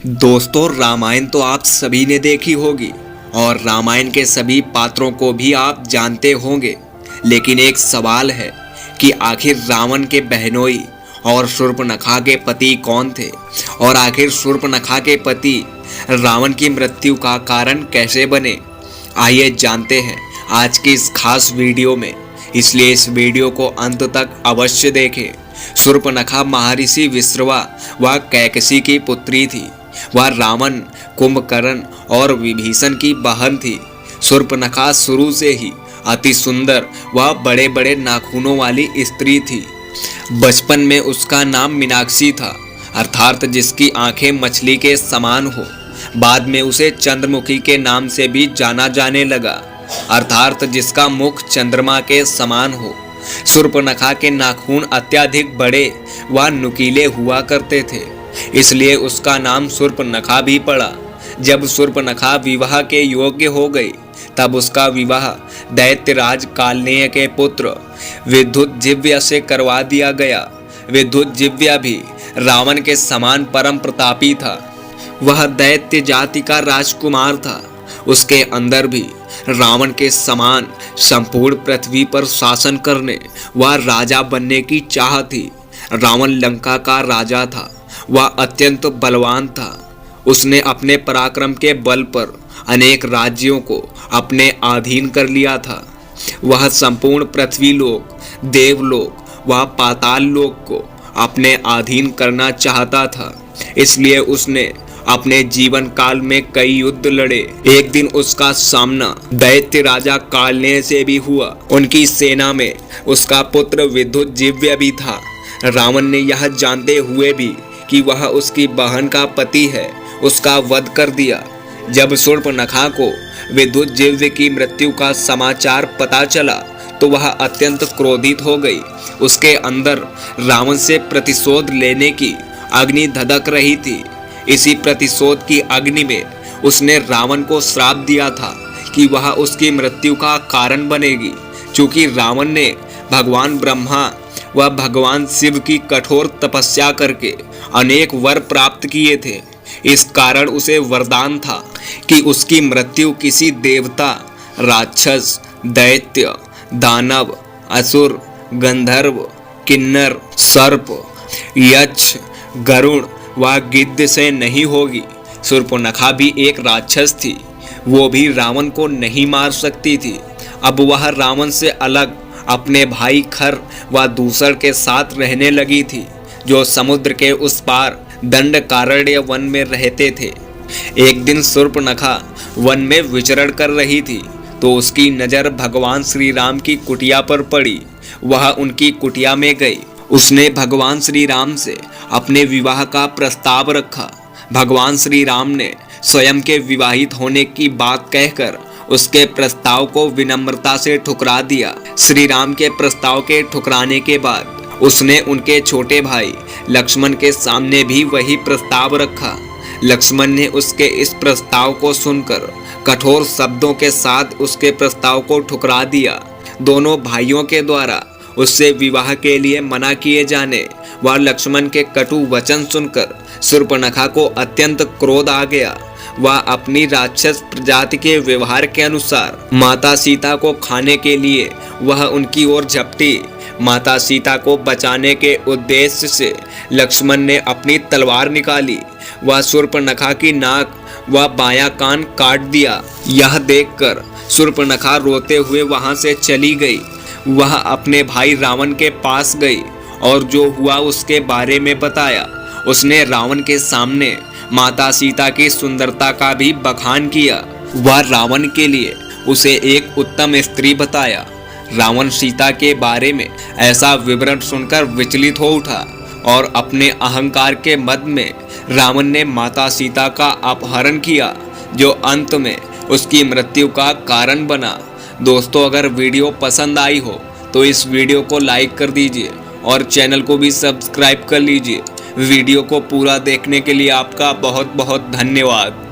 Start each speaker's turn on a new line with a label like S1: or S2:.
S1: दोस्तों, रामायण तो आप सभी ने देखी होगी और रामायण के सभी पात्रों को भी आप जानते होंगे। लेकिन एक सवाल है कि आखिर रावण के बहनोई और शूर्पणखा के पति कौन थे और आखिर शूर्पणखा के पति रावण की मृत्यु का कारण कैसे बने। आइए जानते हैं आज की इस खास वीडियो में, इसलिए इस वीडियो को अंत तक अवश्य देखें। शूर्पणखा महर्षि विश्रवा व कैकसी की पुत्री थी। वह रावण, कुंभकर्ण और विभीषण की बहन थी। शूर्पणखा शुरू से ही अति सुंदर व बड़े बड़े नाखूनों वाली स्त्री थी। बचपन में उसका नाम मीनाक्षी था, अर्थात जिसकी आंखें मछली के समान हो। बाद में उसे चंद्रमुखी के नाम से भी जाना जाने लगा, अर्थात जिसका मुख चंद्रमा के समान हो। शूर्पणखा के नाखून अत्यधिक बड़े व नुकीले हुआ करते थे, इसलिए उसका नाम शूर्पणखा भी पड़ा। जब शूर्पणखा विवाह के योग्य हो गई, तब उसका विवाह दैत्यराज कालनेय के पुत्र विद्युतजिह्वा से करवा दिया गया। विद्युतजिह्वा भी रावण के समान परम प्रतापी था। वह दैत्य जाति का राजकुमार था। उसके अंदर भी रावण के समान संपूर्ण पृथ्वी पर शासन करने व राजा बनने की चाह थी। रावण लंका का राजा था। वह अत्यंत बलवान था। उसने अपने पराक्रम के बल पर अनेक राज्यों को अपने अधीन कर लिया था। वह संपूर्ण पृथ्वी लोक, देवलोक व पाताल लोक को अपने अधीन करना चाहता था। इसलिए उसने अपने जीवन काल में कई युद्ध लड़े। एक दिन उसका सामना दैत्य राजा कालनेय से भी हुआ। उनकी सेना में उसका पुत्र विद्युतजिह्वा भी था। रावण ने यह जानते हुए भी कि वह उसकी बहन का पति है, उसका वध कर दिया। जब शूर्पणखा को विद्युतजिह्वा की मृत्यु का समाचार पता चला तो वह अत्यंत क्रोधित हो गई। उसके अंदर रावण से प्रतिशोध लेने की अग्नि धधक रही थी। इसी प्रतिशोध की अग्नि में उसने रावण को श्राप दिया था कि वह उसकी मृत्यु का कारण बनेगी। चूंकि रावण ने भगवान ब्रह्मा व भगवान शिव की कठोर तपस्या करके अनेक वर प्राप्त किए थे, इस कारण उसे वरदान था कि उसकी मृत्यु किसी देवता, राक्षस, दैत्य, दानव, असुर, गंधर्व, किन्नर, सर्प, यक्ष, गरुड़ व गिद्ध से नहीं होगी। शूर्पणखा भी एक राक्षस थी। वो भी रावण को नहीं मार सकती थी। अब वह रावण से अलग अपने भाई खर व दूसर के साथ रहने लगी थी, जो समुद्र के उस पार दंडकारण्य वन में रहते थे। एक दिन शूर्पणखा वन में विचरण कर रही थी तो उसकी नज़र भगवान श्री राम की कुटिया पर पड़ी। वह उनकी कुटिया में गई। उसने भगवान श्री राम से अपने विवाह का प्रस्ताव रखा। भगवान श्री राम ने स्वयं के विवाहित होने की बात कहकर उसके प्रस्ताव को विनम्रता से ठुकरा दिया। श्री राम के प्रस्ताव के ठुकराने के बाद उसने उनके छोटे भाई लक्ष्मण के सामने भी वही प्रस्ताव रखा। लक्ष्मण ने उसके इस प्रस्ताव को सुनकर कठोर शब्दों के साथ उसके प्रस्ताव को ठुकरा दिया। दोनों भाइयों के द्वारा उससे विवाह के लिए मना किए जाने व लक्ष्मण के कटु वचन सुनकर शूर्पणखा को अत्यंत क्रोध आ गया। वह अपनी राक्षस प्रजाति के व्यवहार के अनुसार माता सीता को खाने के लिए वह उनकी ओर झपटी। माता सीता को बचाने के उद्देश्य से लक्ष्मण ने अपनी तलवार निकाली। वह शूर्पणखा की नाक व बायां कान काट दिया। यह देखकर शूर्पणखा रोते हुए वहां से चली गई। वह अपने भाई रावण के पास गई और जो हुआ उसके बारे में बताया। उसने रावण के सामने माता सीता की सुंदरता का भी बखान किया। वह रावण के लिए उसे एक उत्तम स्त्री बताया। रावण सीता के बारे में ऐसा विवरण सुनकर विचलित हो उठा और अपने अहंकार के मद में रावण ने माता सीता का अपहरण किया, जो अंत में उसकी मृत्यु का कारण बना। दोस्तों, अगर वीडियो पसंद आई हो तो इस वीडियो को लाइक कर दीजिए और चैनल को भी सब्सक्राइब कर लीजिए। वीडियो को पूरा देखने के लिए आपका बहुत बहुत धन्यवाद।